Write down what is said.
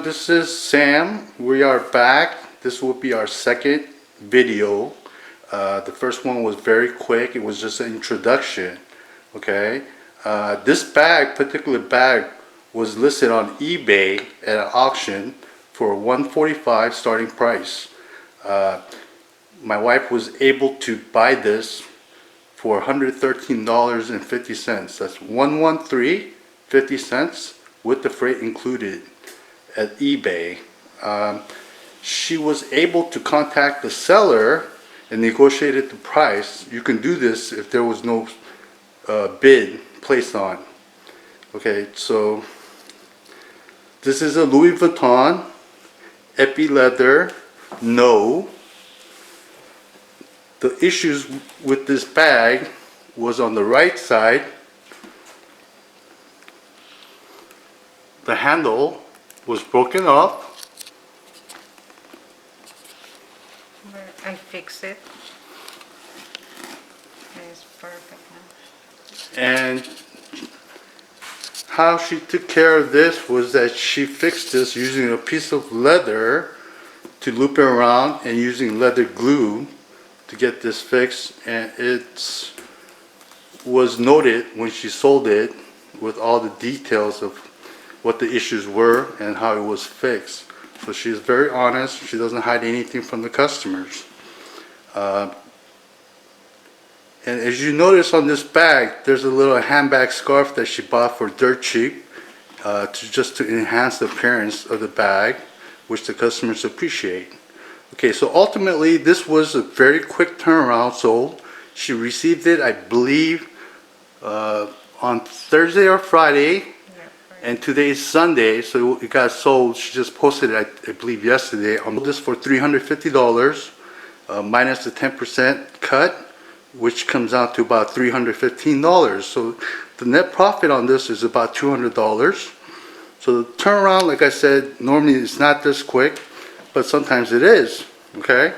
this is Sam. We are back. This will be our second video. The first one was very quick. It was just an introduction. Okay. This particular bag, was listed on eBay at an auction for $145 starting price. My wife was able to buy this for $113.50. That's $113.50 with the freight included at eBay. She was able to contact the seller and negotiated the price. You can do this if there was no bid placed on. Okay, so this is a Louis Vuitton epi leather. No. The issues with this bag was on the right side. The handle was broken off. I fix it. It's perfect now. And how she took care of this was that she fixed this using a piece of leather to loop it around and using leather glue to get this fixed. And it was noted when she sold it with all the details of what the issues were and how it was fixed. So she's very honest. She doesn't hide anything from the customers. And as you notice on this bag, there's a little handbag scarf that she bought for dirt cheap, just to enhance the appearance of the bag, which the customers appreciate. Okay, so ultimately this was a very quick turnaround. So she received it, I believe, on Thursday or Friday. And today is Sunday, so it got sold. She just posted it, I believe, yesterday. I sold this for $350, minus the 10% cut, which comes out to about $315. So the net profit on this is about $200. So the turnaround, like I said, normally it's not this quick, but sometimes it is. Okay.